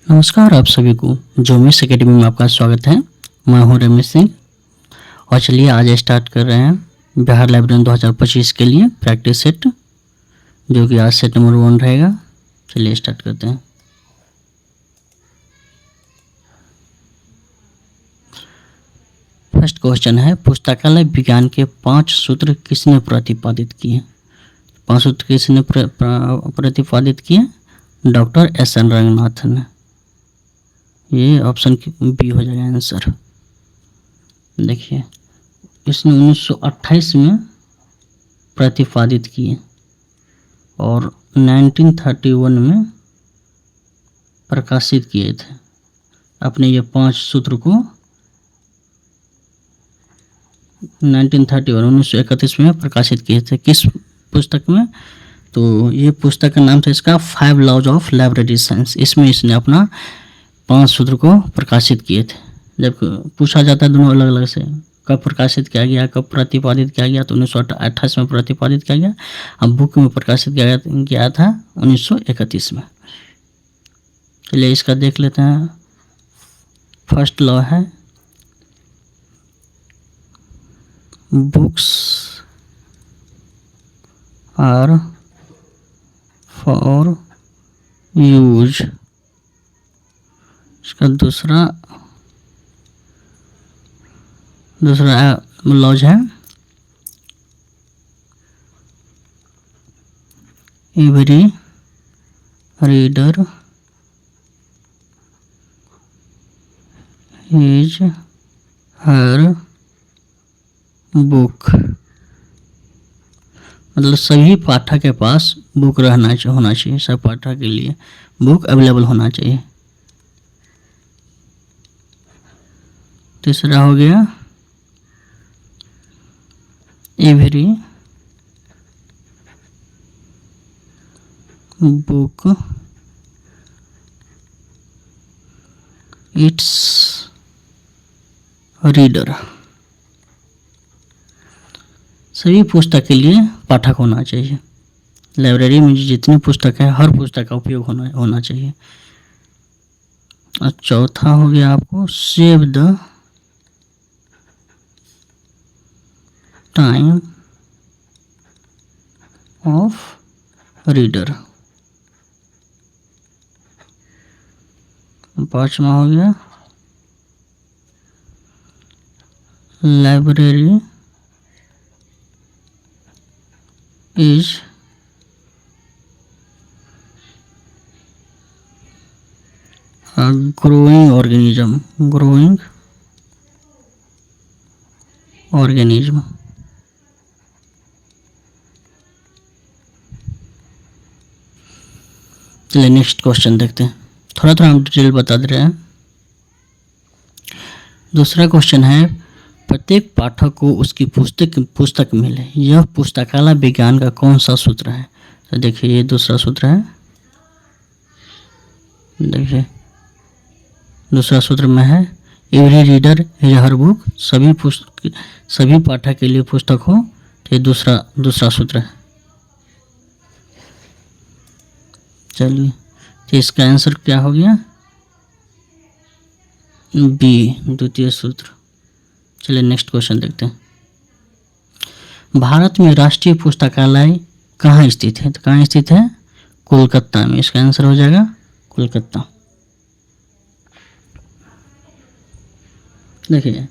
नमस्कार आप सभी को जोमिस एकेडमी में आपका स्वागत है। मैं हूं रमेश सिंह और चलिए आज स्टार्ट कर रहे हैं बिहार लाइब्रेरी 2025 के लिए प्रैक्टिस सेट, जो कि आज सेट नंबर 1 रहेगा। चलिए स्टार्ट करते हैं। फर्स्ट क्वेश्चन है, पुस्तकालय विज्ञान के 5 सूत्र किसने प्रतिपादित किए? 5 सूत्र किसने प्रतिपादित किए? Doctor SN. रंगनाथन ने। ये ऑप्शन बी हो जाएगा आंसर। देखिए, इसने 1928 में प्रतिपादित किए और 1931 में प्रकाशित किए थे अपने ये 5 सूत्र को। 1931 में प्रकाशित किए थे। किस पुस्तक में? तो ये पुस्तक का नाम था इसका 5 लॉज ऑफ लाइब्रेरी साइंस। इसमें इसने अपना 5 सूत्र को प्रकाशित किए थे। जब पूछा जाता है दोनों अलग अलग से, कब प्रकाशित किया गया, कब प्रतिपादित किया गया, तो 1928 में प्रतिपादित किया गया। अब बुक में प्रकाशित किया था 1931 में। चलिए इसका देख लेते हैं। फर्स्ट लॉ है, बुक्स आर फॉर यूज। इसका दूसरा लॉज है, every reader is her book. मतलब सभी पाठक के पास बुक होना चाहिए। सब पाठक के लिए बुक अवेलेबल होना चाहिए। तीसरा हो गया, एवरी बुक इट्स रीडर। सभी पुस्तक के लिए पाठक होना चाहिए। लाइब्रेरी में जितनी पुस्तक है, हर पुस्तक का उपयोग होना चाहिए। और चौथा हो गया आपको, save the time of reader. पांचवा हो गया, library is a growing organism। चलिए नेक्स्ट क्वेश्चन देखते हैं। थोड़ा हम डिटेल बता दे रहे हैं। दूसरा क्वेश्चन है, प्रत्येक पाठक को उसकी पुस्तक मिले, यह पुस्तकालय विज्ञान का कौन सा सूत्र है? तो देखिए ये दूसरा सूत्र है। देखिए दूसरा सूत्र में है, every reader is her book. सभी पाठक के लिए पुस्तक हो, तो ये दूसरा सूत्र है। चलिए, तो इसका आंसर क्या हो गया? बी, द्वितीय सूत्र। चलिए नेक्स्ट क्वेश्चन देखते हैं। भारत में राष्ट्रीय पुस्तकालय कहाँ स्थित है? तो कहाँ स्थित है? कोलकाता में। इसका आंसर हो जाएगा कोलकाता। देखिए,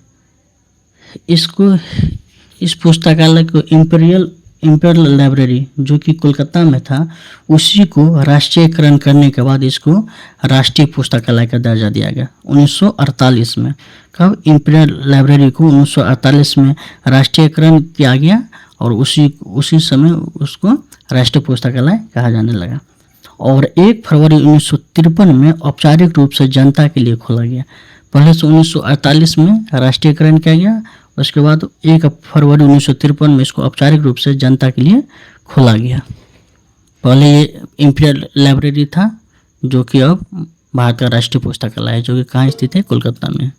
इस पुस्तकालय को इम्पीरियल लाइब्रेरी, जो कि कोलकाता में था, उसी को राष्ट्रीयकरण करने के बाद इसको राष्ट्रीय पुस्तकालय का दर्जा दिया गया 1948 में। कब? इम्पीरियल लाइब्रेरी को 1948 में राष्ट्रीयकरण किया गया और उसी समय उसको राष्ट्रीय पुस्तकालय कहा जाने लगा। और 1 फरवरी 1953 में औपचारिक रूप से जनता के लिए खोला गया। पहले से 1948 में राष्ट्रीयकरण किया गया, उसके बाद 1 फरवरी 1953 में इसको औपचारिक रूप से जनता के लिए खोला गया। पहले ये इम्पीरियल लाइब्रेरी था, जो कि अब भारत का राष्ट्रीय पुस्तकालय है, जो कि कहाँ स्थित है? कोलकाता में।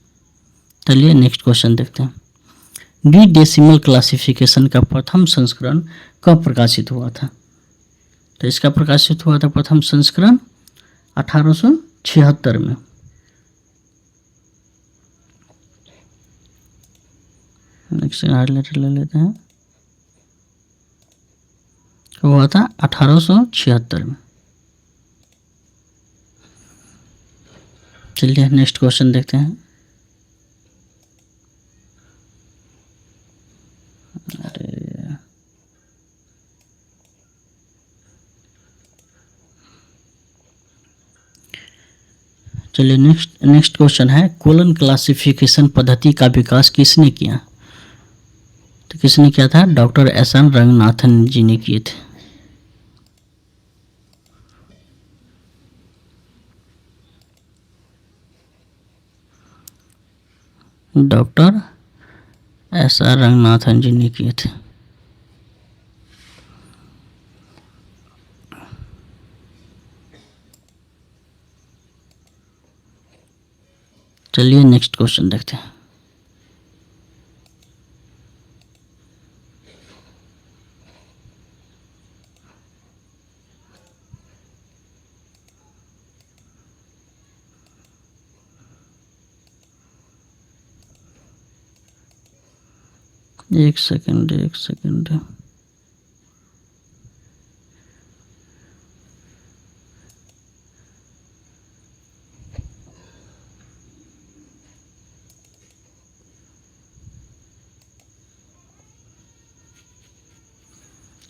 चलिए नेक्स्ट क्वेश्चन देखते हैं। डी डेसिमल क्लासिफिकेशन का प्रथम संस्करण कब प्रकाशित हुआ था? तो इसका प्रकाशित हुआ था प्रथम संस्करण 1893 76 में। नेक्स्ट हाइलाइटर ले लेते हैं। हुआ था 1876 में। चलिए नेक्स्ट क्वेश्चन देखते हैं। चलिए नेक्स्ट क्वेश्चन है, कोलन क्लासिफिकेशन पद्धति का विकास किसने किया? तो किसने किया था? Doctor SN. रंगनाथन जी ने किए थे। Doctor SR. रंगनाथन जी ने किए थे। चलिए नेक्स्ट क्वेश्चन देखते हैं। एक सेकंड।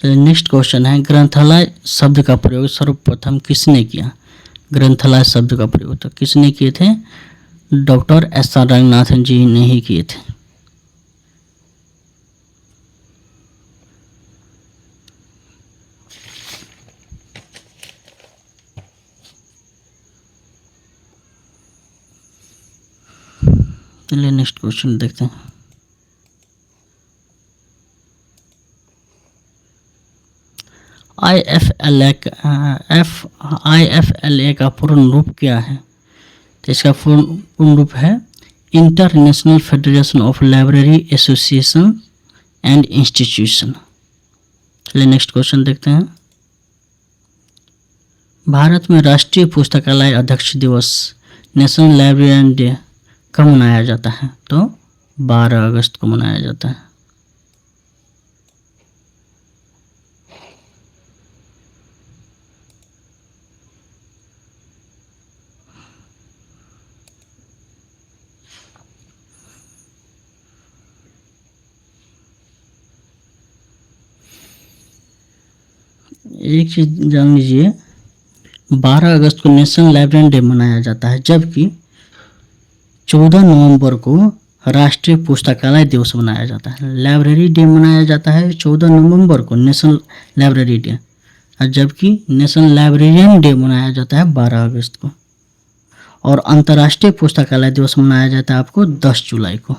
नेक्स्ट क्वेश्चन है, ग्रंथालय शब्द का प्रयोग सर्वप्रथम किसने किया? ग्रंथालय शब्द का प्रयोग तो किसने किए थे? Doctor SR. रंगनाथन जी ने ही किए थे। चलिए नेक्स्ट क्वेश्चन देखते हैं। IFLA का पूर्ण रूप क्या है? तो इसका पूर्ण रूप है international federation of library association and institution. चलिए नेक्स्ट क्वेश्चन देखते हैं। भारत में राष्ट्रीय पुस्तकालय अध्यक्ष दिवस नेशनल लाइब्रेरियन डे कब मनाया जाता है? तो 12 अगस्त को मनाया जाता है। एक चीज जान लीजिए, 12 अगस्त को नेशनल लाइब्रेरियन डे मनाया जाता है, जबकि 14 नवंबर को राष्ट्रीय पुस्तकालय दिवस मनाया जाता है। लाइब्रेरी डे मनाया जाता है 14 नवंबर को, नेशनल लाइब्रेरी डे, और जबकि नेशनल लाइब्रेरियन डे मनाया जाता है 12 अगस्त को। और अंतर्राष्ट्रीय पुस्तकालय दिवस मनाया जाता है आपको 10 जुलाई को।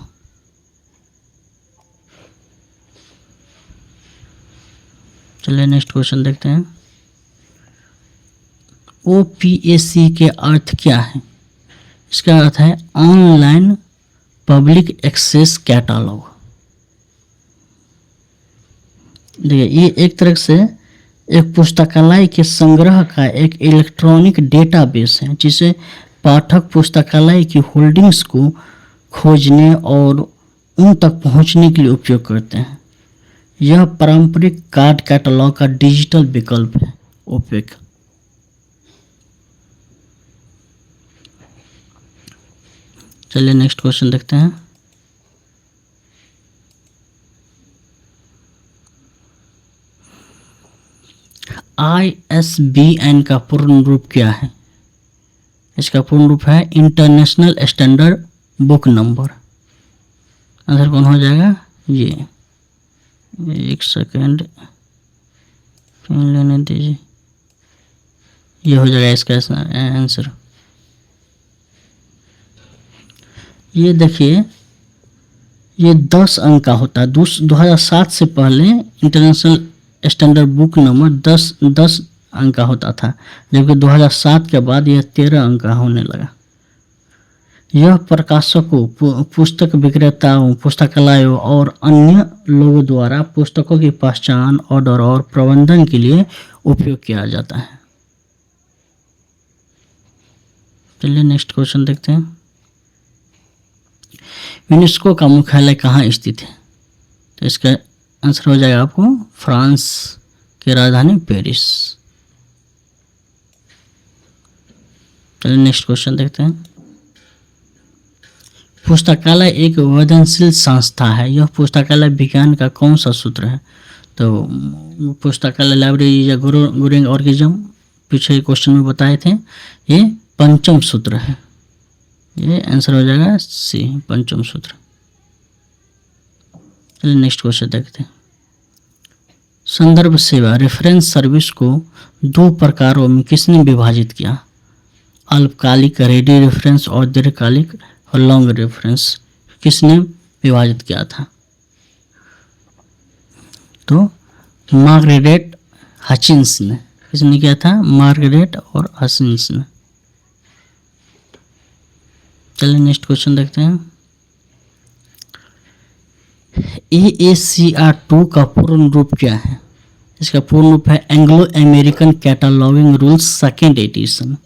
चलिए नेक्स्ट क्वेश्चन देखते हैं। OPAC के अर्थ क्या है? इसका अर्थ है ऑनलाइन पब्लिक एक्सेस कैटलॉग। देखिए, ये एक तरह से एक पुस्तकालय के संग्रह का एक इलेक्ट्रॉनिक डेटाबेस है, जिसे पाठक पुस्तकालय की होल्डिंग्स को खोजने और उन तक पहुंचने के लिए उपयोग करते हैं। यह पारंपरिक कार्ड कैटलॉग का डिजिटल विकल्प है, ओपेक। चलिए नेक्स्ट क्वेश्चन देखते हैं। ISBN का पूर्ण रूप क्या है? इसका पूर्ण रूप है international standard book number. Answer कौन हो जाएगा? ये एक सेकेंड लेने दीजिए, ये हो जाएगा इसका आंसर। ये देखिए, ये 10 अंक का होता है। 2007 से पहले इंटरनेशनल स्टैंडर्ड बुक नंबर 10 अंक का होता था, जबकि 2007 के बाद यह 13 अंक का होने लगा। यह प्रकाशकों, पुस्तक विक्रेताओं, पुस्तकालयों और अन्य लोगों द्वारा पुस्तकों की पहचान, ऑर्डर और प्रबंधन के लिए उपयोग किया जाता है। चलिए नेक्स्ट क्वेश्चन देखते हैं। यूनेस्को का मुख्यालय कहाँ स्थित है? तो इसका आंसर हो जाएगा आपको फ्रांस की राजधानी पेरिस। चलिए नेक्स्ट क्वेश्चन देखते हैं। पुस्तकालय एक संवेदनशील संस्था है, यह पुस्तकालय विज्ञान का कौन सा सूत्र है? तो पुस्तकालय लाइब्रेरी या गुरिंग ऑर्गेनिज्म पीछे क्वेश्चन में बताए थे, ये पंचम सूत्र है। ये आंसर हो जाएगा सी, पंचम सूत्र। चलिए नेक्स्ट क्वेश्चन देखते हैं। संदर्भ सेवा रेफरेंस सर्विस को दो प्रकारों में किसने विभाजित किया? अल्पकालिक रेडी रेफरेंस और दीर्घकालिक और लॉन्ग रेफरेंस किसने विभाजित किया था? तो मार्गरेट हचिंस ने। किसने किया था? मार्गरेट और हचिंस ने। चलिए नेक्स्ट क्वेश्चन देखते हैं। AACR2 का पूर्ण रूप क्या है? इसका पूर्ण रूप है Anglo American cataloguing rules second edition.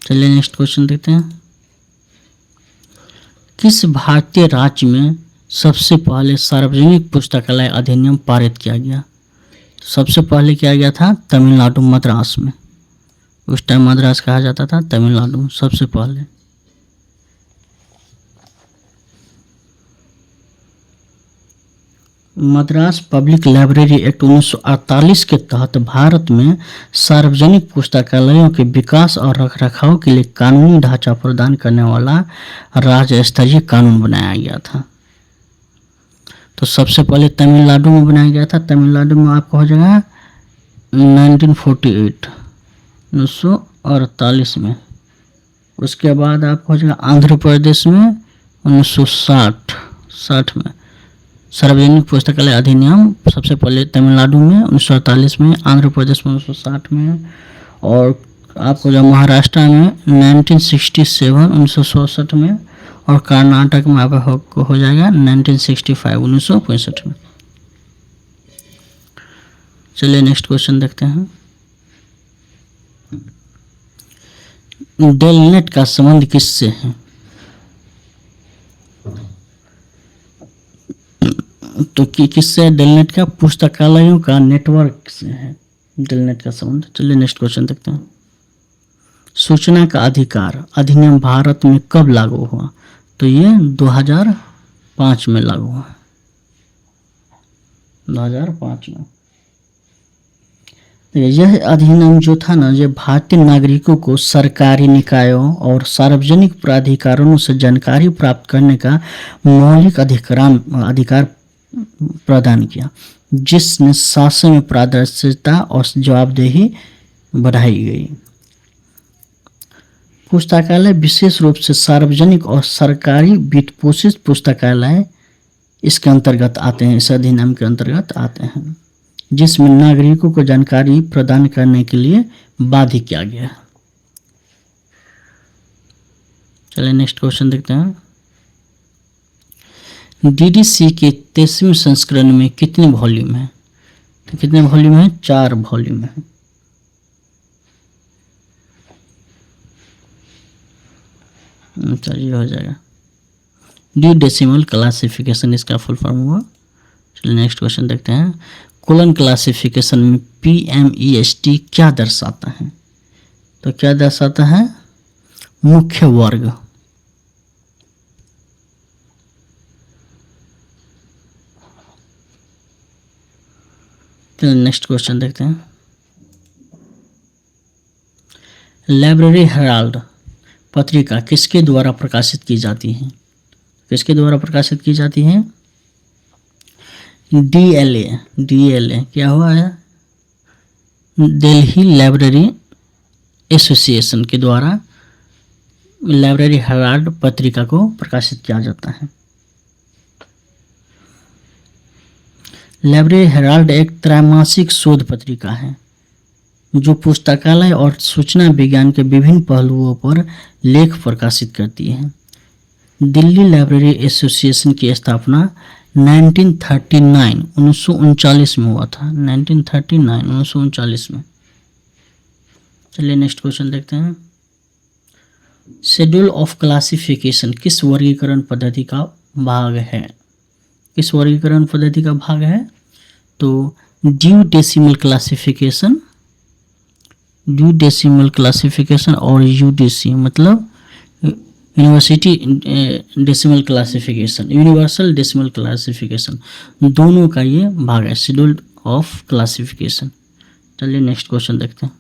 चलिए नेक्स्ट क्वेश्चन देखते हैं। किस भारतीय राज्य में सबसे पहले सार्वजनिक पुस्तकालय अधिनियम पारित किया गया? सबसे पहले किया गया था तमिलनाडु, मद्रास में। उस टाइम मद्रास कहा जाता था, तमिलनाडु सबसे पहले। मद्रास पब्लिक लाइब्रेरी एक्ट 1948 के तहत भारत में सार्वजनिक पुस्तकालयों के विकास और रखरखाव के लिए कानूनी ढांचा प्रदान करने वाला राज्य स्तरीय कानून बनाया गया था। तो सबसे पहले तमिलनाडु में बनाया गया था। तमिलनाडु में आपको हो जाएगा 1948, 1948 में। उसके बाद आपको हो जाएगा आंध्र प्रदेश में 1960 में। सार्वजनिक पुस्तकालय अधिनियम सबसे पहले तमिलनाडु में 1948 में, आंध्र प्रदेश में 1960 में, और आपको जो महाराष्ट्र में 1967 1967 में, और कर्नाटक में आपको हो जाएगा 1965 1965 में। चलिए नेक्स्ट क्वेश्चन देखते हैं। डेलनेट का संबंध किससे है? तो किससे? डेलनेट का पुस्तकालयों का नेटवर्क से है डेलनेट का संबंध। चलिए नेक्स्ट क्वेश्चन देखते हैं। सूचना का अधिकार अधिनियम भारत में कब लागू हुआ? तो ये 2005 में लागू हुआ, 2005 में। यह अधिनियम जो था ना, ये भारतीय नागरिकों को सरकारी निकायों और सार्वजनिक प्राधिकरणों से जानकारी प्राप्त करने का मौलिक अधिकार प्रदान किया, जिसने शासन में पारदर्शिता और जवाबदेही बढ़ाई गई। पुस्तकालय विशेष रूप से सार्वजनिक और सरकारी वित्तपोषित पुस्तकालय इसके अंतर्गत आते हैं, इस अधिनियम के अंतर्गत आते हैं, जिसमें नागरिकों को जानकारी प्रदान करने के लिए बाध्य किया गया। चलिए नेक्स्ट क्वेश्चन देखते हैं। DDC के 23वें संस्करण में कितने वॉल्यूम है? तो कितने वॉल्यूम है? 4 वॉल्यूम है। चलिए हो जाएगा। डी डेसिमल क्लासिफिकेशन इसका फुल फॉर्म हुआ। चलिए नेक्स्ट क्वेश्चन देखते हैं। कोलन क्लासिफिकेशन में PMEST क्या दर्शाता है? तो क्या दर्शाता है? मुख्य वर्ग। नेक्स्ट क्वेश्चन देखते हैं। लाइब्रेरी हेराल्ड पत्रिका किसके द्वारा प्रकाशित की जाती है? किसके द्वारा प्रकाशित की जाती है? DLA क्या हुआ है? दिल्ली लाइब्रेरी एसोसिएशन के द्वारा लाइब्रेरी हेराल्ड पत्रिका को प्रकाशित किया जाता है। लाइब्रेरी हेराल्ड एक त्रैमासिक शोध पत्रिका है जो पुस्तकालय और सूचना विज्ञान के विभिन्न पहलुओं पर लेख प्रकाशित करती है। दिल्ली लाइब्रेरी एसोसिएशन की स्थापना 1939 1939 में हुआ था। 1939 1939 में। चलिए नेक्स्ट क्वेश्चन देखते हैं। शेड्यूल ऑफ क्लासिफिकेशन किस वर्गीकरण पद्धति का भाग है? किस वर्गीकरण पद्धति का भाग है? तो ड्यू डेसिमल क्लासिफिकेशन और यूडीसी मतलब university decimal classification, universal decimal classification, दोनों का ये भाग है शेड्यूल ऑफ क्लासिफिकेशन। चलिए नेक्स्ट क्वेश्चन देखते हैं।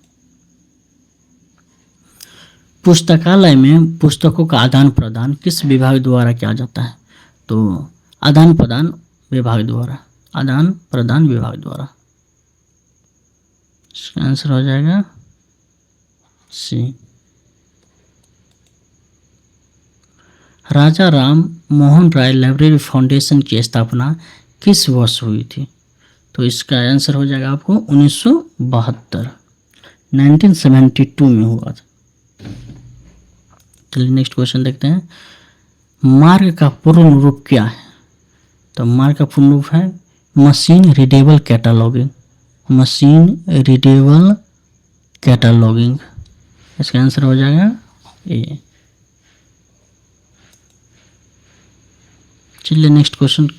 पुस्तकालय में पुस्तकों का आदान प्रदान किस विभाग द्वारा किया जाता है? तो आदान प्रदान विभाग द्वारा, आदान प्रदान विभाग द्वारा। इसका आंसर हो जाएगा सी। राजा राम मोहन राय लाइब्रेरी फाउंडेशन की स्थापना किस वर्ष हुई थी? तो इसका आंसर हो जाएगा आपको 1972, 1972 में हुआ था। चलिए नेक्स्ट क्वेश्चन देखते हैं। मार्ग का पूर्ण रूप क्या है? तो मार्ग का पूर्ण रूप है मशीन रीडेबल कैटालॉगिंग, मशीन रीडेबल कैटालॉगिंग। इसका आंसर हो जाएगा ए। चलिए नेक्स्ट क्वेश्चन।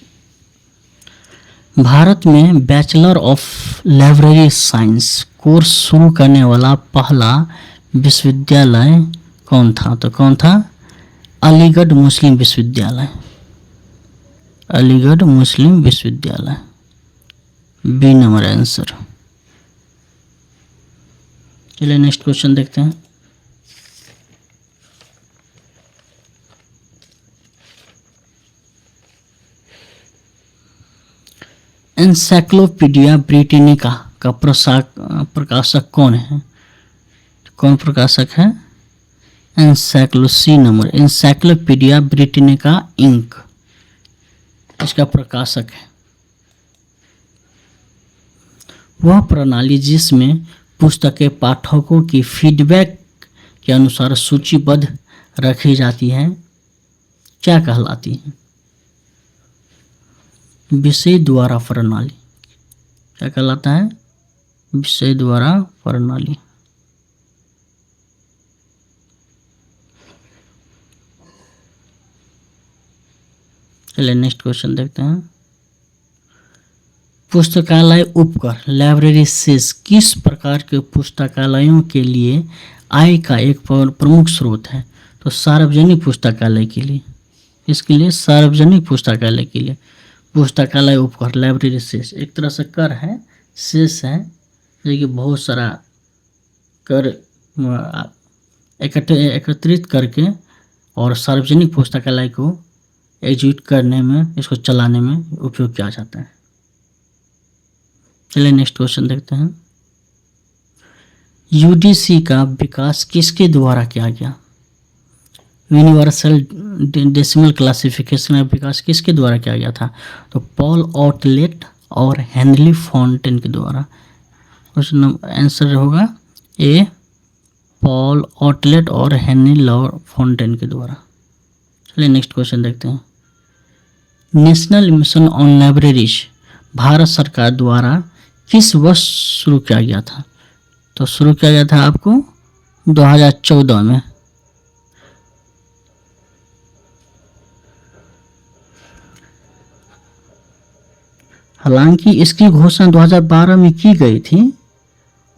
भारत में bachelor of library science course शुरू करने वाला पहला विश्वविद्यालय कौन था? तो कौन था? अलीगढ़ मुस्लिम विश्वविद्यालय, अलीगढ़ मुस्लिम विश्वविद्यालय, बी नंबर आंसर। चलिए नेक्स्ट क्वेश्चन देखते हैं। एनसाइक्लोपीडिया ब्रिटानिका का प्रकाशक कौन है? कौन प्रकाशक है? C number, encyclopaedia Britannica inc इसका प्रकाशक है। वह प्रणाली जिसमें पुस्तकें पाठकों की फीडबैक के अनुसार सूचीबद्ध रखी जाती है क्या कहलाती है? विषय द्वारा प्रणाली। क्या कहलाता है? विषय द्वारा प्रणाली। चलिए नेक्स्ट क्वेश्चन देखते हैं। पुस्तकालय उपकर लाइब्रेरी सेस किस प्रकार के पुस्तकालयों के लिए आय का एक प्रमुख स्रोत है? तो सार्वजनिक पुस्तकालय के लिए, इसके लिए सार्वजनिक पुस्तकालय के लिए पुस्तकालय उपकर लाइब्रेरी सेस एक तरह से कर है, सेस है, जो कि बहुत सारा कर एकत्रित करके और सार्वजनिक पुस्तकालय को एग्जीक्यूट करने में, इसको चलाने में उपयोग किया जाता है। चलिए नेक्स्ट क्वेश्चन देखते हैं। यूडीसी का विकास किसके द्वारा किया गया? यूनिवर्सल डेसिमल क्लासिफिकेशन का विकास किसके द्वारा किया गया था? तो पॉल ऑटलेट और हेनरी फाउंटेन के द्वारा। क्वेश्चन आंसर होगा ए, पॉल ऑटलेट और हेनरी लॉ फाउंटेन के द्वारा। चलिए नेक्स्ट क्वेश्चन देखते हैं। National mission on libraries Bharat सरकार द्वारा किस वर्ष शुरू किया गया था? तो शुरू किया गया था आपको 2014 में। हालांकि इसकी घोषणा 2012 में की गई थी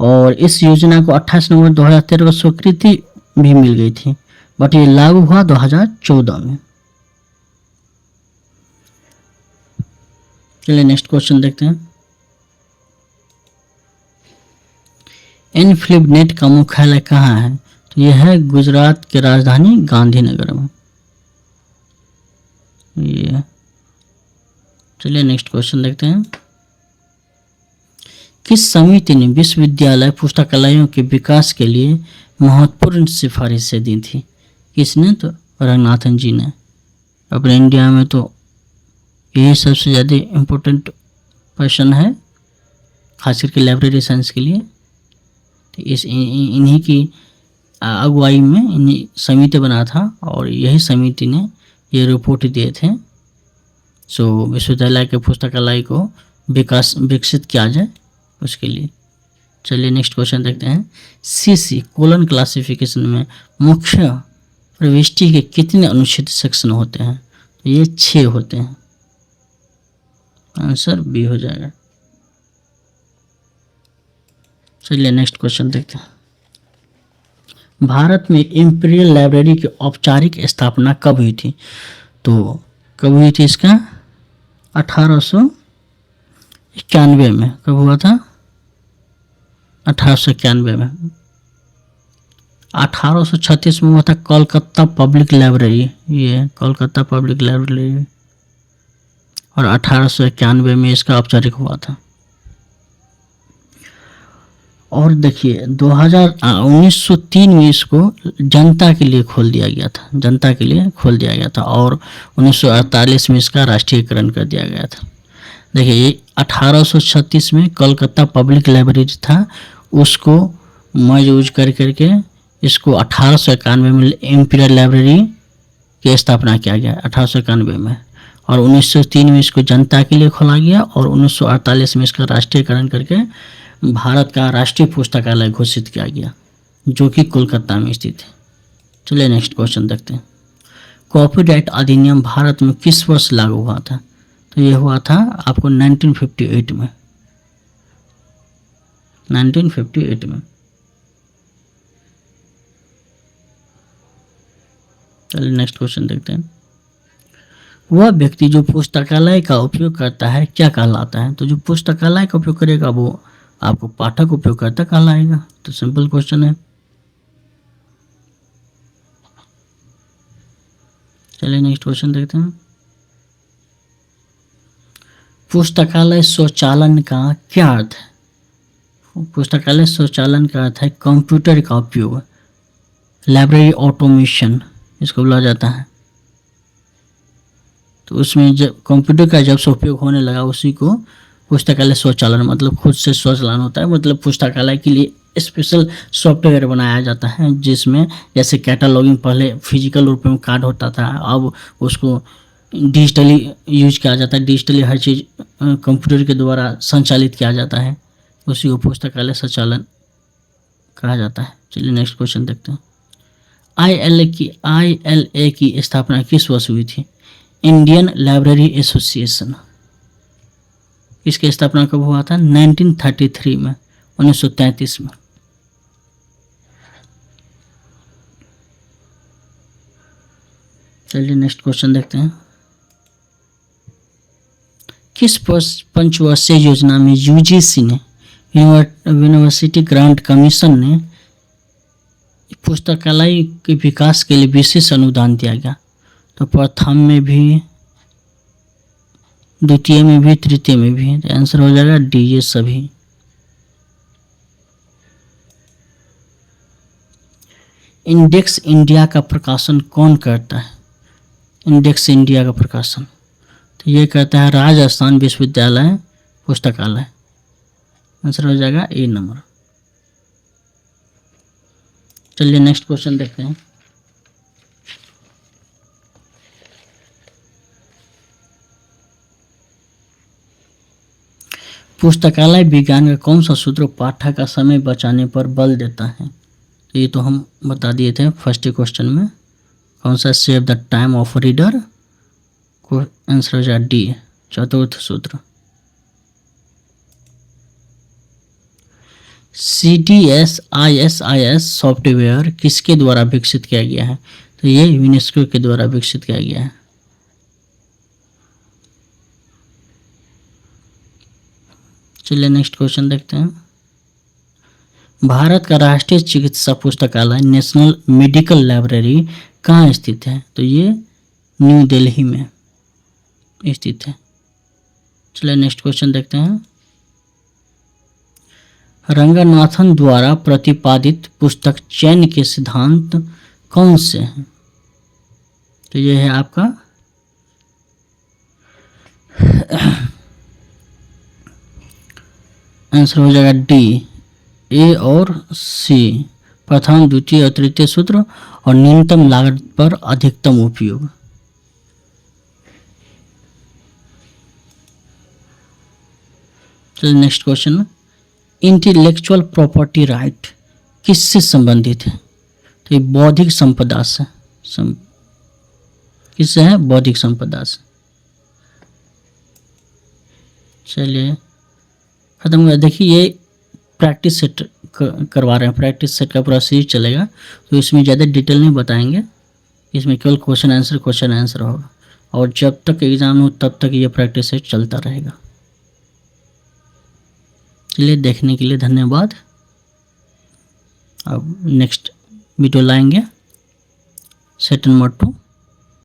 और इस योजना को 28 नवंबर 2013 को स्वीकृति भी मिल गई थी, बट ये लागू हुआ 2014 में। चलिए नेक्स्ट क्वेश्चन देखते हैं। इनफिनिट का मुख्यालय कहाँ है? तो यह है गुजरात की राजधानी गांधीनगर में। ये चलिए नेक्स्ट क्वेश्चन देखते हैं। किस समिति ने विश्वविद्यालय पुस्तकालयों के विकास के लिए महत्वपूर्ण सिफारिशें दी थी? किसने? तो रंगनाथन जी ने। अपने इंडिया में तो यही सबसे ज़्यादा इम्पोर्टेंट पर्सन है, खास करके लाइब्रेरी साइंस के लिए। तो इन्हीं की अगुवाई में इन्हीं समिति बना था और यही समिति ने ये रिपोर्ट दिए थे। सो विश्वविद्यालय के पुस्तकालय को विकसित किया जाए उसके लिए। चलिए नेक्स्ट क्वेश्चन देखते हैं। सीसी कोलन क्लासिफिकेशन में मुख्य प्रविष्टि के कितने अनुच्छेद सेक्शन होते हैं? तो ये 6 होते हैं। आंसर बी हो जाएगा। चलिए नेक्स्ट क्वेश्चन देखते हैं। भारत में इंपीरियल लाइब्रेरी की औपचारिक स्थापना कब हुई थी? तो कब हुई थी इसका? 1891 में। कब हुआ था? 1891 में। 1836 में हुआ था कोलकाता पब्लिक लाइब्रेरी, ये कोलकाता पब्लिक लाइब्रेरी, और 1891 में इसका औपचारिक हुआ था। और देखिए 1903 में इसको जनता के लिए खोल दिया गया था, जनता के लिए खोल दिया गया था, और 1948 में इसका राष्ट्रीयकरण कर दिया गया था। देखिए ये 1836 में कोलकाता पब्लिक लाइब्रेरी था, उसको मर्ज यूज कर करके इसको 1891 में इंपीरियल लाइब्रेरी की स्थापना किया गया 1891 में, और 1903 में इसको जनता के लिए खोला गया, और 1948 में इसका राष्ट्रीयकरण करके भारत का राष्ट्रीय पुस्तकालय घोषित किया गया, जो कि कोलकाता में स्थित है। चलिए नेक्स्ट क्वेश्चन देखते हैं। कॉपीराइट अधिनियम भारत में किस वर्ष लागू हुआ था? तो ये हुआ था आपको 1958 में, 1958 में। चलिए नेक्स्ट क्वेश्चन देखते हैं। वह व्यक्ति जो पुस्तकालय का उपयोग करता है क्या कहलाता है? तो जो पुस्तकालय का उपयोग करेगा वो आपको पाठक उपयोगकर्ता कहलाएगा। तो सिंपल क्वेश्चन है। चलिए नेक्स्ट क्वेश्चन देखते हैं। पुस्तकालय स्वचालन का क्या अर्थ है? पुस्तकालय स्वचालन का अर्थ है कंप्यूटर का उपयोग, लाइब्रेरी ऑटोमेशन इसको बोला जाता है। तो उसमें जब कंप्यूटर का जब से उपयोग होने लगा उसी को पुस्तकालय स्वचालन, मतलब खुद से स्वचालन होता है, मतलब पुस्तकालय के लिए स्पेशल सॉफ्टवेयर बनाया जाता है, जिसमें जैसे कैटलॉगिंग पहले फिजिकल रूप में कार्ड होता था, अब उसको डिजिटली यूज किया जाता है, डिजिटली हर चीज़ कंप्यूटर के द्वारा संचालित किया जाता है, उसी को पुस्तकालय स्वचालन कहा जाता है। चलिए नेक्स्ट क्वेश्चन देखते हैं। ILA की स्थापना किस वर्ष हुई थी? इंडियन लाइब्रेरी एसोसिएशन, इसकी स्थापना कब हुआ था? 1933 में, 1933 में। चलिए नेक्स्ट क्वेश्चन देखते हैं। किस पंचवर्षीय योजना में UGC ने, यूनिवर्सिटी ग्रांट कमीशन ने पुस्तकालय के विकास के लिए विशेष अनुदान दिया गया? तो प्रथम में भी, द्वितीय में भी, तृतीय में भी। तो आंसर हो जाएगा डी, ये सभी। इंडेक्स इंडिया का प्रकाशन कौन करता है? इंडेक्स इंडिया का प्रकाशन तो ये करता है राजस्थान विश्वविद्यालय पुस्तकालय। आंसर हो जाएगा ए नंबर। चलिए नेक्स्ट क्वेश्चन देखते हैं। पुस्तकालय विज्ञान का कौन सा सूत्र पाठक का समय बचाने पर बल देता है? तो ये तो हम बता दिए थे फर्स्ट क्वेश्चन में। कौन सा? Save the time of reader. को आंसर हो जाएगा डी, चतुर्थ सूत्र। CDS ISIS सॉफ्टवेयर किसके द्वारा विकसित किया गया है? तो ये यूनेस्को के द्वारा विकसित किया गया है। चलिए नेक्स्ट क्वेश्चन देखते हैं। भारत का राष्ट्रीय चिकित्सा पुस्तकालय नेशनल मेडिकल लाइब्रेरी कहाँ स्थित है? तो ये न्यू दिल्ली में स्थित है। चलिए नेक्स्ट क्वेश्चन देखते हैं। रंगनाथन द्वारा प्रतिपादित पुस्तक चयन के सिद्धांत कौन से हैं? तो ये है आपका आंसर हो जाएगा डी, ए और सी। प्रथम, द्वितीय और तृतीय सूत्र और न्यूनतम लागत पर अधिकतम उपयोग। चलिए next question. Intellectual property right किससे संबंधित है? तो ये बौद्धिक संपदा से किससे है? बौद्धिक संपदा से। चलिए खत्म हुआ। देखिए ये प्रैक्टिस सेट करवा रहे हैं, प्रैक्टिस सेट का पूरा सीरीज चलेगा, तो इसमें ज़्यादा डिटेल नहीं बताएंगे, इसमें केवल क्वेश्चन आंसर होगा, और जब तक एग्ज़ाम हो तब तक ये प्रैक्टिस सेट चलता रहेगा। चलिए देखने के लिए धन्यवाद। अब नेक्स्ट वीडियो लाएंगे सेट नंबर 2।